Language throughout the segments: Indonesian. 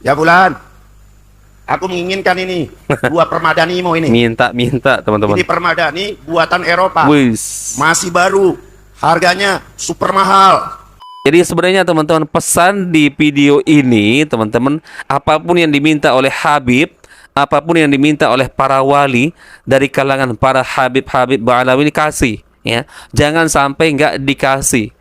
Ya bulan, aku menginginkan ini dua permadanimu ini. Minta teman-teman. Ini permadani buatan Eropa. Wis. Masih baru, harganya super mahal. Jadi sebenarnya teman-teman, pesan di video ini teman-teman, apapun yang diminta oleh Habib, apapun yang diminta oleh para wali dari kalangan para Habib-Habib Ba'alawi, kasih ya. Jangan sampai nggak dikasih.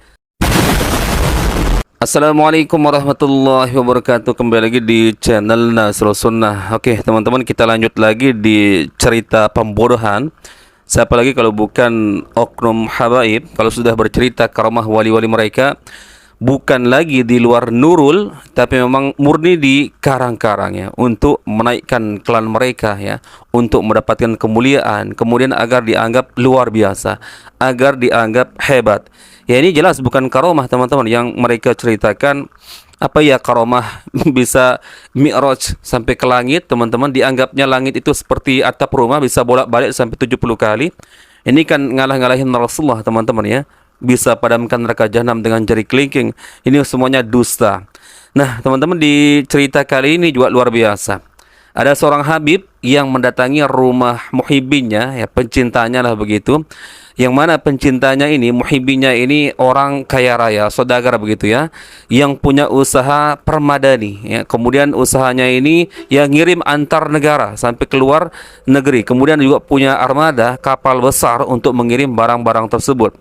Assalamualaikum warahmatullahi wabarakatuh. Kembali lagi di channel Nasrul Sunnah. Oke teman-teman, kita lanjut lagi di cerita pembodohan. Siapa lagi kalau bukan oknum habaib, kalau sudah bercerita karamah wali-wali mereka, bukan lagi di luar Nurul, tapi memang murni di karang-karang ya, untuk menaikkan klan mereka ya, untuk mendapatkan kemuliaan, kemudian agar dianggap luar biasa, agar dianggap hebat. Ya ini jelas bukan karomah teman-teman yang mereka ceritakan. Apa ya karomah bisa mi'raj sampai ke langit teman-teman, dianggapnya langit itu seperti atap rumah bisa bolak-balik sampai 70 kali. Ini kan ngalah-ngalahin Rasulullah teman-teman ya, bisa padamkan neraka jahanam dengan jari kelingking. Ini semuanya dusta. Nah teman-teman, di cerita kali ini juga luar biasa. Ada seorang Habib yang mendatangi rumah muhibinnya ya, pencintanya lah begitu. Yang mana pencintanya ini, muhibinnya ini orang kaya raya, saudagar begitu ya, yang punya usaha permadani ya. Kemudian usahanya ini yang ngirim antar negara sampai keluar negeri. Kemudian juga punya armada kapal besar untuk mengirim barang-barang tersebut.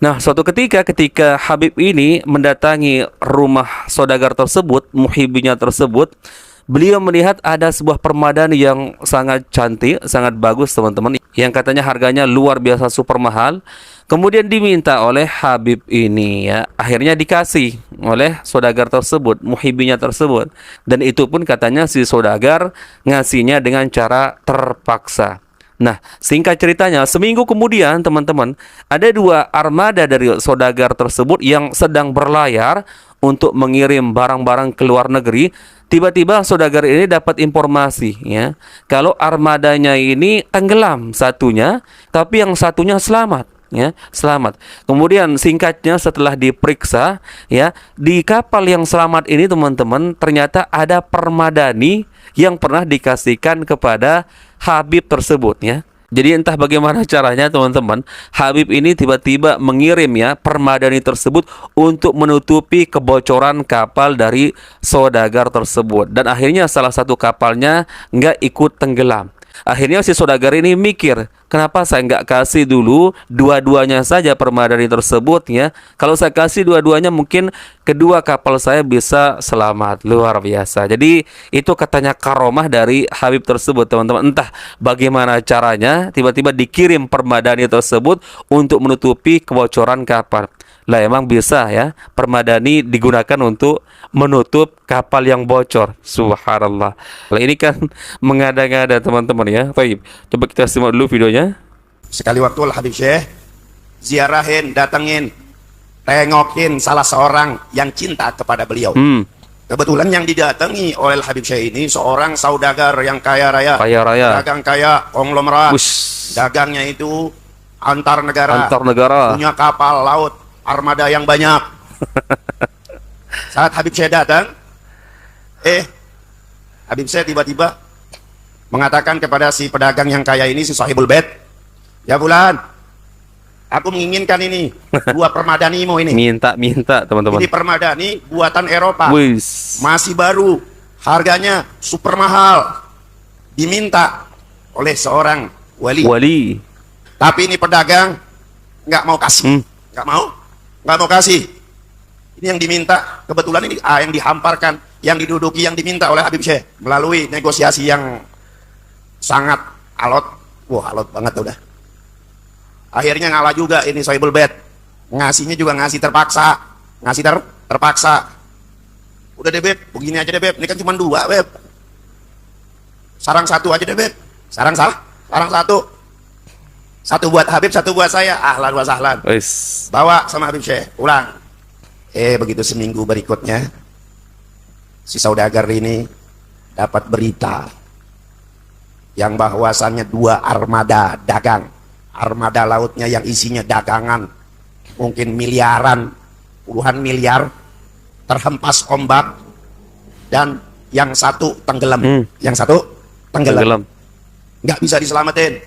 Nah, suatu ketika Habib ini mendatangi rumah saudagar tersebut, muhibinnya tersebut, beliau melihat ada sebuah permadani yang sangat cantik, sangat bagus teman-teman, yang katanya harganya luar biasa super mahal. Kemudian diminta oleh Habib ini ya, akhirnya dikasih oleh saudagar tersebut, muhibinya tersebut. Dan itu pun katanya si saudagar ngasihnya dengan cara terpaksa. Nah, singkat ceritanya, seminggu kemudian teman-teman, ada dua armada dari saudagar tersebut yang sedang berlayar untuk mengirim barang-barang ke luar negeri. Tiba-tiba saudagar ini dapat informasi ya, kalau armadanya ini tenggelam satunya, tapi yang satunya selamat ya, selamat. Kemudian singkatnya setelah diperiksa ya, di kapal yang selamat ini teman-teman, ternyata ada permadani yang pernah dikasihkan kepada Habib tersebut ya. Jadi entah bagaimana caranya teman-teman, Habib ini tiba-tiba mengirim ya permadani tersebut untuk menutupi kebocoran kapal dari saudagar tersebut. Dan akhirnya salah satu kapalnya nggak ikut tenggelam. Akhirnya si saudagar ini mikir, kenapa saya nggak kasih dulu dua-duanya saja permadani tersebut ya. Kalau saya kasih dua-duanya mungkin kedua kapal saya bisa selamat. Luar biasa. Jadi itu katanya karomah dari Habib tersebut teman-teman. Entah bagaimana caranya tiba-tiba dikirim permadani tersebut untuk menutupi kebocoran kapal. Lah emang bisa ya permadani digunakan untuk menutup kapal yang bocor. Subhanallah. Lah ini kan mengada-ngada teman-teman ya. Baik, coba kita simak dulu videonya. Sekali waktu Habib Syekh ziarahin, datengin, tengokin salah seorang yang cinta kepada beliau. Kebetulan yang didatangi oleh Habib Syekh ini seorang saudagar yang kaya raya. Kaya raya. Dagang kaya, konglomerat. Ush. Dagangnya itu antar negara. Antar negara. Punya kapal laut, armada yang banyak. Saat Habib Syekh datang, Habib Syekh tiba-tiba mengatakan kepada si pedagang yang kaya ini, si sahibul bait, ya bulan, aku menginginkan ini dua permadanimu ini. Minta teman-teman. Ini permadani buatan Eropa. Wis. Masih baru, harganya super mahal. Diminta oleh seorang wali. Tapi ini pedagang nggak mau kasih, nggak mau kasih. Ini yang diminta, kebetulan ini yang dihamparkan, yang diduduki, yang diminta oleh Habib Syekh melalui negosiasi yang sangat alot. Wah, alot banget udah. Akhirnya ngalah juga ini sahibul bait. Ngasihnya juga ngasih terpaksa. Terpaksa. Udah deh Beb, begini aja deh Beb. Ini kan cuma dua Beb. Sarang satu aja deh Beb. Sarang satu. Satu buat Habib, satu buat saya. Ahlan wa sahlan. Bawa sama Habib Syekh, pulang. Begitu seminggu berikutnya, si saudagar ini dapat berita yang bahwasannya dua armada dagang, armada lautnya yang isinya dagangan, mungkin miliaran, puluhan miliar, terhempas ombak dan yang satu tenggelam. Yang satu tenggelam. Nggak bisa diselamatin.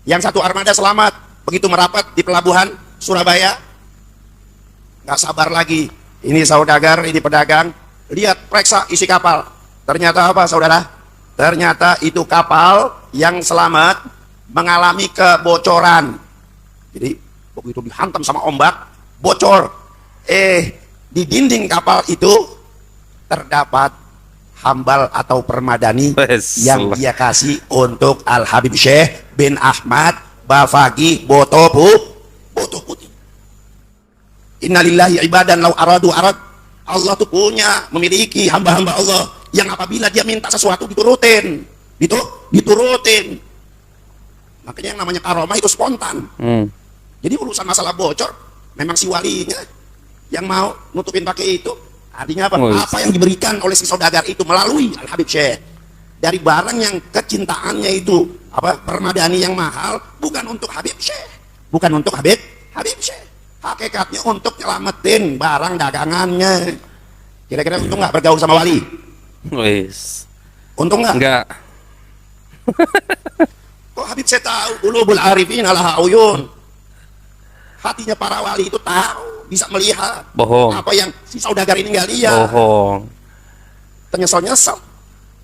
Yang satu armada selamat. Begitu merapat di pelabuhan Surabaya, nggak sabar lagi. Ini saudagar, ini pedagang. Lihat, periksa isi kapal. Ternyata apa, saudara? Ternyata itu kapal yang selamat mengalami kebocoran. Jadi begitu dihantam sama ombak, bocor. Di dinding kapal itu terdapat hambal atau permadani yang dia kasih untuk Al Habib Syekh bin Ahmad Bafaqih Boto Putih. Innalillahi ibadan law aradu arad. Allah tuh punya, memiliki hamba-hamba Allah yang apabila dia minta sesuatu diturutin. Diturutin. Makanya yang namanya karomah itu spontan. Jadi urusan masalah bocor, memang si walinya yang mau nutupin pakai itu. Artinya apa? Apa yang diberikan oleh si saudagar itu melalui Al Habib Syekh dari barang yang kecintaannya itu permadani yang mahal, bukan untuk Habib Syekh, bukan untuk Habib Syekh. Hakikatnya untuk nyelamatin barang dagangannya. Kira-kira untung nggak bergaul sama wali? Untung nggak? Enggak. Kok Habib saya tahu qulubul arifin ala uyun. Hatinya para wali itu tahu, bisa melihat. Bohong. Apa yang si saudagar ini nggak lihat. Bohong.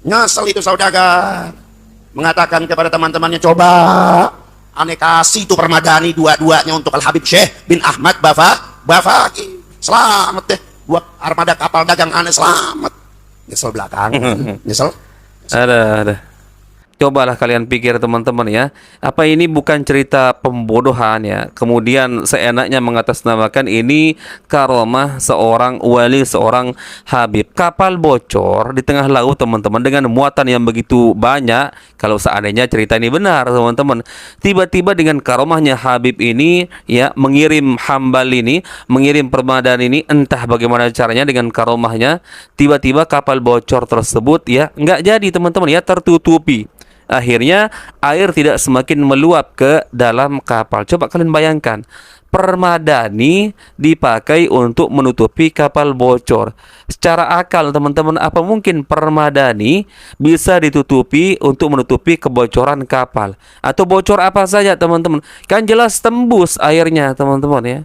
Nyesel itu saudagar. Mengatakan kepada teman-temannya, coba aneh kasih itu permadani dua-duanya untuk Al Habib Syekh bin Ahmad Bafaqih. Selamat deh buat armada kapal dagang aneh, selamat. Nyesel belakang. Nyesel. Ada. Cobalah kalian pikir teman-teman ya, apa ini bukan cerita pembodohan ya? Kemudian seenaknya mengatasnamakan ini karomah seorang wali, seorang habib. Kapal bocor di tengah laut teman-teman dengan muatan yang begitu banyak. Kalau seandainya cerita ini benar teman-teman, tiba-tiba dengan karomahnya habib ini ya, mengirim hambal ini, mengirim permadani ini, entah bagaimana caranya dengan karomahnya, tiba-tiba kapal bocor tersebut ya nggak jadi teman-teman ya, tertutupi. Akhirnya air tidak semakin meluap ke dalam kapal. Coba kalian bayangkan, permadani dipakai untuk menutupi kapal bocor. Secara akal teman-teman, apa mungkin permadani bisa ditutupi untuk menutupi kebocoran kapal? Atau bocor apa saja teman-teman? Kan jelas tembus airnya teman-teman ya.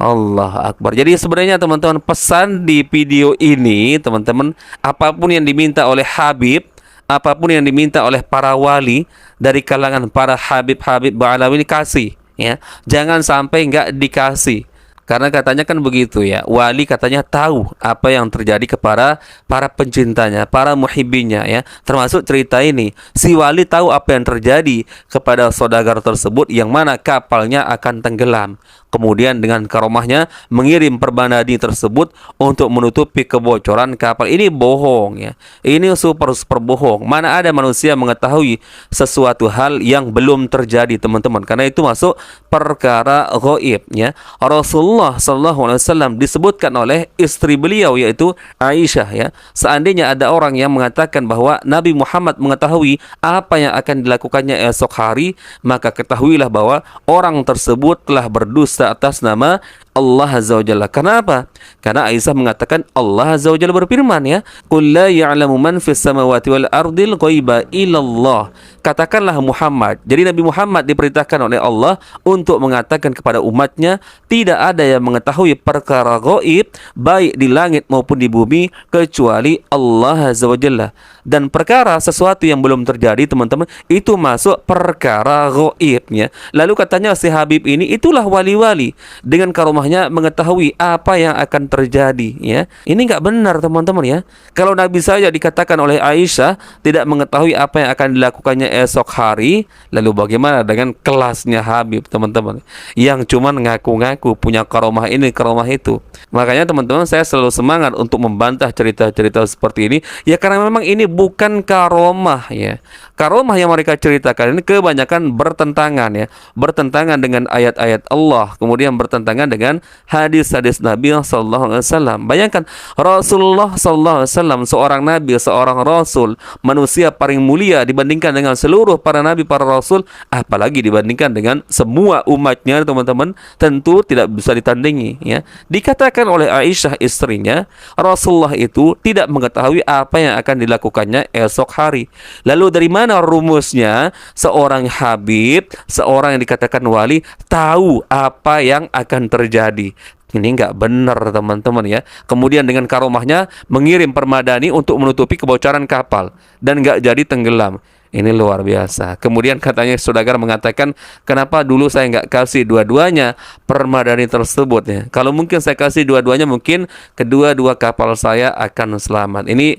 Allah Akbar. Jadi sebenarnya teman-teman, pesan di video ini teman-teman, apapun yang diminta oleh Habib, apapun yang diminta oleh para wali dari kalangan para habib-habib ba'alawi ini kasih ya. Jangan sampai nggak dikasih. Karena katanya kan begitu ya, wali katanya tahu apa yang terjadi kepada para pencintanya, para muhibbinya ya. Termasuk cerita ini, si wali tahu apa yang terjadi kepada saudagar tersebut yang mana kapalnya akan tenggelam. Kemudian dengan karomahnya mengirim permadani tersebut untuk menutupi kebocoran kapal. Ini bohong ya. Ini super bohong. Mana ada manusia mengetahui sesuatu hal yang belum terjadi teman-teman. Karena itu masuk perkara ghaib ya. Rasulullah SAW disebutkan oleh istri beliau yaitu Aisyah ya. Seandainya ada orang yang mengatakan bahwa Nabi Muhammad mengetahui apa yang akan dilakukannya esok hari, maka ketahuilah bahwa orang tersebut telah berdusta atas nama Allah Azza wa Jalla. Kenapa? Karena Aisyah mengatakan Allah Azza wa Jalla berfirman ya, "Qul la ya'lamu man fis samawati wal ardil ghaiba illallah." Katakanlah Muhammad. Jadi Nabi Muhammad diperintahkan oleh Allah untuk mengatakan kepada umatnya, tidak ada yang mengetahui perkara gaib baik di langit maupun di bumi kecuali Allah Azza wa Jalla. Dan perkara sesuatu yang belum terjadi teman-teman, itu masuk perkara gaibnya. Lalu katanya si Habib ini itulah wali-wali dengan karomahnya mengetahui apa yang akan terjadi ya. Ini nggak benar teman-teman ya. Kalau Nabi saja dikatakan oleh Aisyah tidak mengetahui apa yang akan dilakukannya esok hari, lalu bagaimana dengan kelasnya Habib teman-teman yang cuman ngaku-ngaku punya karomah ini karomah itu. Makanya teman-teman, saya selalu semangat untuk membantah cerita-cerita seperti ini ya, karena memang ini bukan karomah ya. karomah yang mereka ceritakan ini kebanyakan bertentangan ya, bertentangan dengan ayat-ayat Allah, kemudian bertentangan dengan hadis-hadis Nabi sallallahu alaihi wasallam. Bayangkan Rasulullah sallallahu alaihi wasallam, seorang nabi, seorang rasul, manusia paling mulia dibandingkan dengan seluruh para nabi, para rasul, apalagi dibandingkan dengan semua umatnya, teman-teman, tentu tidak bisa ditandingi ya. Dikatakan oleh Aisyah istrinya, Rasulullah itu tidak mengetahui apa yang akan dilakukannya esok hari. Lalu dari mana rumusnya seorang habib, seorang yang dikatakan wali, tahu apa yang akan terjadi? Ini nggak benar, teman-teman ya. Kemudian dengan karomahnya mengirim permadani untuk menutupi kebocoran kapal dan nggak jadi tenggelam. Ini luar biasa. Kemudian katanya saudagar mengatakan, kenapa dulu saya nggak kasih dua-duanya permadani tersebut ya? Kalau mungkin saya kasih dua-duanya, mungkin kedua-dua kapal saya akan selamat. Ini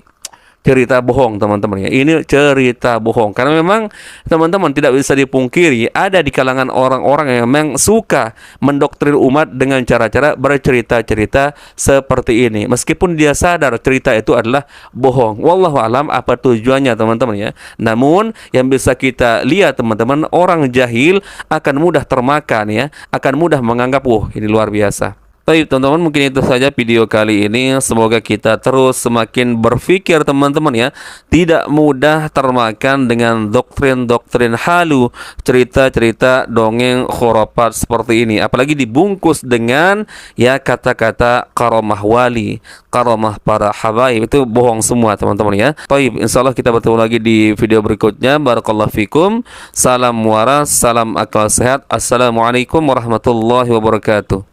cerita bohong, teman-teman ya. Ini cerita bohong, karena memang teman-teman tidak bisa dipungkiri ada di kalangan orang-orang yang memang suka mendoktrin umat dengan cara-cara bercerita-cerita seperti ini, meskipun dia sadar cerita itu adalah bohong. Wallahu alam apa tujuannya, teman-teman ya. Namun yang bisa kita lihat, teman-teman, orang jahil akan mudah termakan ya, akan mudah menganggap ini luar biasa. Baik teman-teman, mungkin itu saja video kali ini. Semoga kita terus semakin berpikir, teman-teman ya, tidak mudah termakan dengan doktrin-doktrin halu, cerita-cerita dongeng khurafat seperti ini, apalagi dibungkus dengan ya kata-kata karomah wali, karomah para habaib. Itu bohong semua, teman-teman ya. Baik, insyaallah kita bertemu lagi di video berikutnya. Barakallahu fikum. Salam waras, salam akal sehat. Assalamualaikum warahmatullahi wabarakatuh.